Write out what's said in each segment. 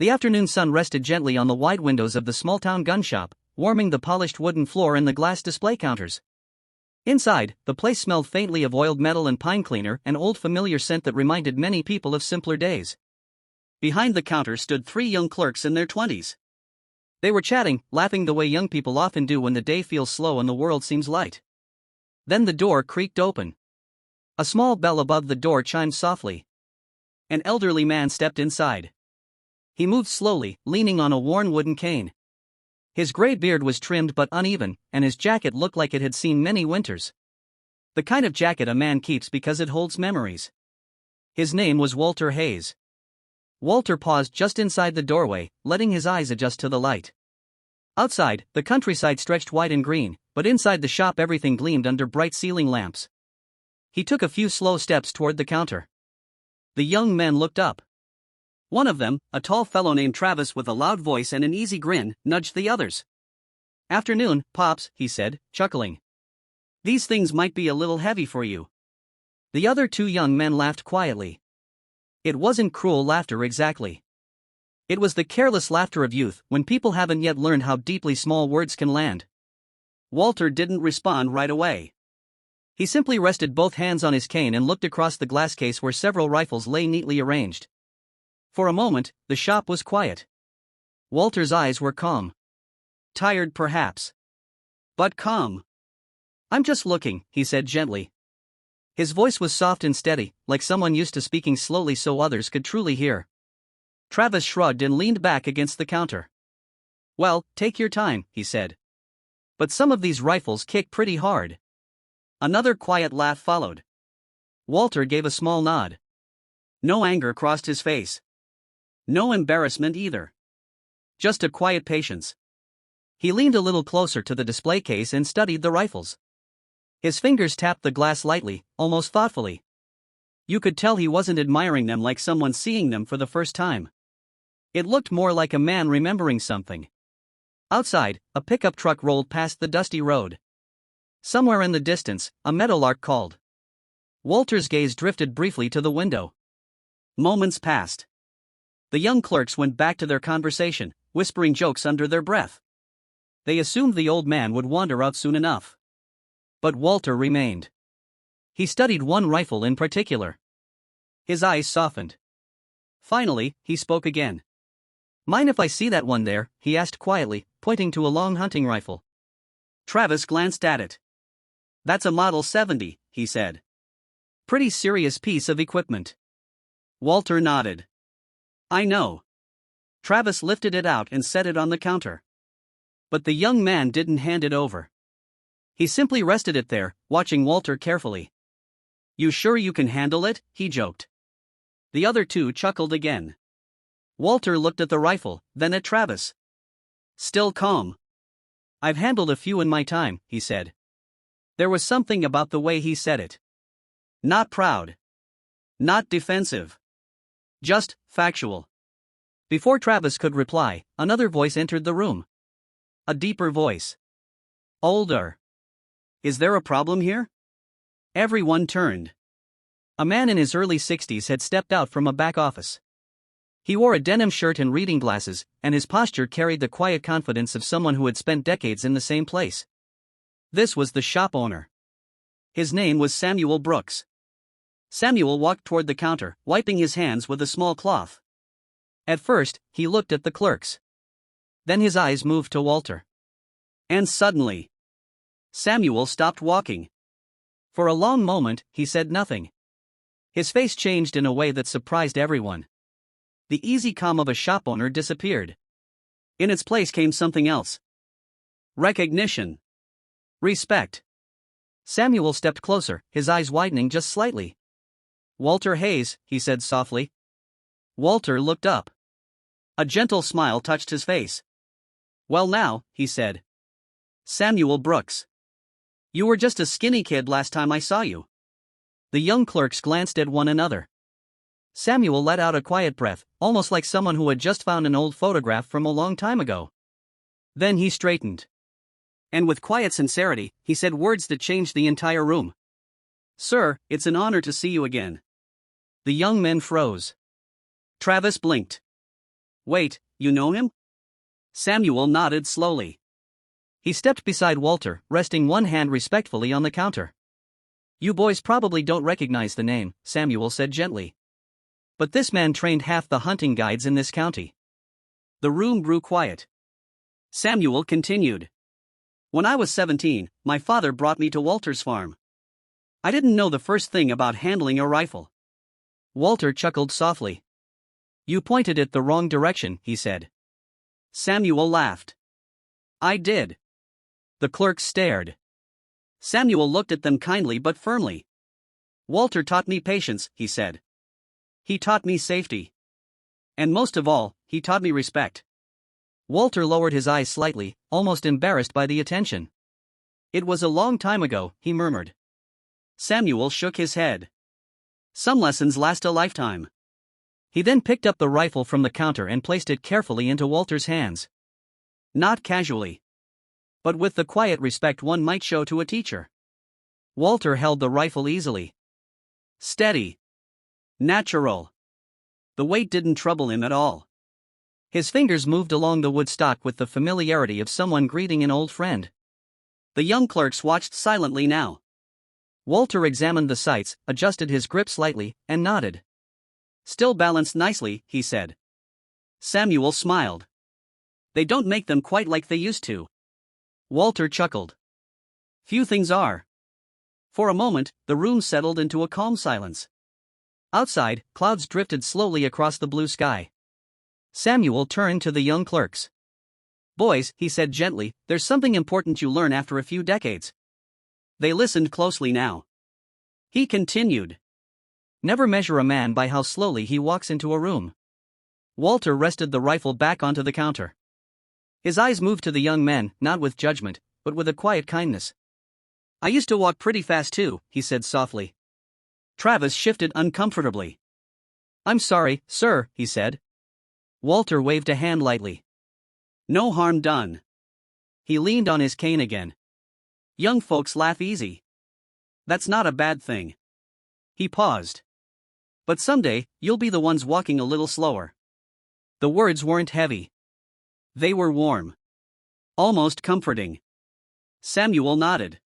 The afternoon sun rested gently on the wide windows of the small-town gun shop, warming the polished wooden floor and the glass display counters. Inside, the place smelled faintly of oiled metal and pine cleaner, an old familiar scent that reminded many people of simpler days. Behind the counter stood 3 young clerks in their 20s. They were chatting, laughing the way young people often do when the day feels slow and the world seems light. Then the door creaked open. A small bell above the door chimed softly. An elderly man stepped inside. He moved slowly, leaning on a worn wooden cane. His gray beard was trimmed but uneven, and his jacket looked like it had seen many winters. The kind of jacket a man keeps because it holds memories. His name was Walter Hayes. Walter paused just inside the doorway, letting his eyes adjust to the light. Outside, the countryside stretched white and green, but inside the shop everything gleamed under bright ceiling lamps. He took a few slow steps toward the counter. The young men looked up. One of them, a tall fellow named Travis with a loud voice and an easy grin, nudged the others. "Afternoon, Pops," he said, chuckling. "These things might be a little heavy for you." The other 2 young men laughed quietly. It wasn't cruel laughter exactly. It was the careless laughter of youth, when people haven't yet learned how deeply small words can land. Walter didn't respond right away. He simply rested both hands on his cane and looked across the glass case where several rifles lay neatly arranged. For a moment, the shop was quiet. Walter's eyes were calm. Tired perhaps, but calm. "I'm just looking," he said gently. His voice was soft and steady, like someone used to speaking slowly so others could truly hear. Travis shrugged and leaned back against the counter. "Well, take your time," he said. "But some of these rifles kick pretty hard." Another quiet laugh followed. Walter gave a small nod. No anger crossed his face. No embarrassment either. Just a quiet patience. He leaned a little closer to the display case and studied the rifles. His fingers tapped the glass lightly, almost thoughtfully. You could tell he wasn't admiring them like someone seeing them for the first time. It looked more like a man remembering something. Outside, a pickup truck rolled past the dusty road. Somewhere in the distance, a meadowlark called. Walter's gaze drifted briefly to the window. Moments passed. The young clerks went back to their conversation, whispering jokes under their breath. They assumed the old man would wander out soon enough. But Walter remained. He studied one rifle in particular. His eyes softened. Finally, he spoke again. "Mind if I see that one there?" he asked quietly, pointing to a long hunting rifle. Travis glanced at it. "That's a Model 70, he said. "Pretty serious piece of equipment." Walter nodded. "I know." Travis lifted it out and set it on the counter. But the young man didn't hand it over. He simply rested it there, watching Walter carefully. "You sure you can handle it?" he joked. The other 2 chuckled again. Walter looked at the rifle, then at Travis. Still calm. "I've handled a few in my time," he said. There was something about the way he said it. Not proud. Not defensive. Just factual. Before Travis could reply, another voice entered the room. A deeper voice. Older. "Is there a problem here?" Everyone turned. A man in his early 60s had stepped out from a back office. He wore a denim shirt and reading glasses, and his posture carried the quiet confidence of someone who had spent decades in the same place. This was the shop owner. His name was Samuel Brooks. Samuel walked toward the counter, wiping his hands with a small cloth. At first, he looked at the clerks. Then his eyes moved to Walter. And suddenly, Samuel stopped walking. For a long moment, he said nothing. His face changed in a way that surprised everyone. The easy calm of a shop owner disappeared. In its place came something else. Recognition. Respect. Samuel stepped closer, his eyes widening just slightly. "Walter Hayes," he said softly. Walter looked up. A gentle smile touched his face. "Well now," he said. "Samuel Brooks. You were just a skinny kid last time I saw you." The young clerks glanced at one another. Samuel let out a quiet breath, almost like someone who had just found an old photograph from a long time ago. Then he straightened. And with quiet sincerity, he said words that changed the entire room. "Sir, it's an honor to see you again." The young men froze. Travis blinked. Wait, you know him? Samuel nodded slowly. He stepped beside Walter, resting one hand respectfully on the counter. You boys probably don't recognize the name, Samuel said gently. But this man trained half the hunting guides in this county. The room grew quiet. Samuel continued. When I was 17, my father brought me to Walter's farm. I didn't know the first thing about handling a rifle. Walter chuckled softly. You pointed it the wrong direction, he said. Samuel laughed. I did. The clerks stared. Samuel looked at them kindly but firmly. Walter taught me patience, he said. He taught me safety. And most of all, he taught me respect. Walter lowered his eyes slightly, almost embarrassed by the attention. It was a long time ago, he murmured. Samuel shook his head. Some lessons last a lifetime. He then picked up the rifle from the counter and placed it carefully into Walter's hands. Not casually, but with the quiet respect one might show to a teacher. Walter held the rifle easily. Steady. Natural. The weight didn't trouble him at all. His fingers moved along the wood stock with the familiarity of someone greeting an old friend. The young clerks watched silently now. Walter examined the sights, adjusted his grip slightly, and nodded. Still balanced nicely, he said. Samuel smiled. They don't make them quite like they used to. Walter chuckled. Few things are. For a moment, the room settled into a calm silence. Outside, clouds drifted slowly across the blue sky. Samuel turned to the young clerks. Boys, he said gently, there's something important you learn after a few decades. They listened closely now. He continued. Never measure a man by how slowly he walks into a room. Walter rested the rifle back onto the counter. His eyes moved to the young men, not with judgment, but with a quiet kindness. I used to walk pretty fast too, he said softly. Travis shifted uncomfortably. I'm sorry, sir, he said. Walter waved a hand lightly. No harm done. He leaned on his cane again. Young folks laugh easy. That's not a bad thing. He paused. But someday, you'll be the ones walking a little slower. The words weren't heavy. They were warm. Almost comforting. Samuel nodded.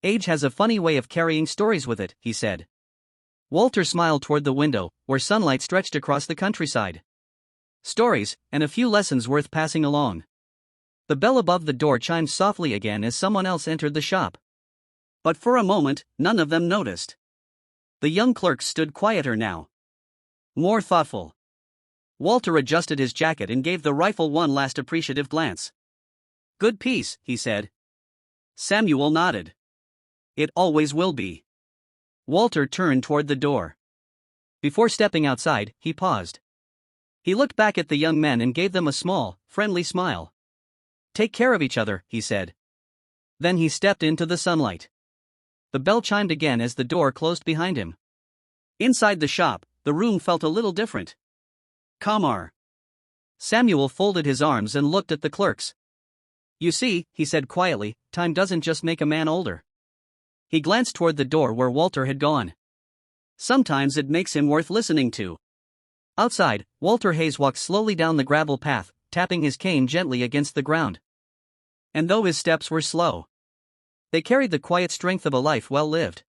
Age has a funny way of carrying stories with it, he said. Walter smiled toward the window, where sunlight stretched across the countryside. Stories, and a few lessons worth passing along. The bell above the door chimed softly again as someone else entered the shop. But for a moment, none of them noticed. The young clerks stood quieter now. More thoughtful. Walter adjusted his jacket and gave the rifle one last appreciative glance. Good piece, he said. Samuel nodded. It always will be. Walter turned toward the door. Before stepping outside, he paused. He looked back at the young men and gave them a small, friendly smile. Take care of each other, he said. Then he stepped into the sunlight. The bell chimed again as the door closed behind him. Inside the shop, the room felt a little different. Calmer. Samuel folded his arms and looked at the clerks. You see, he said quietly, time doesn't just make a man older. He glanced toward the door where Walter had gone. Sometimes it makes him worth listening to. Outside, Walter Hayes walked slowly down the gravel path, tapping his cane gently against the ground. And though his steps were slow, they carried the quiet strength of a life well lived.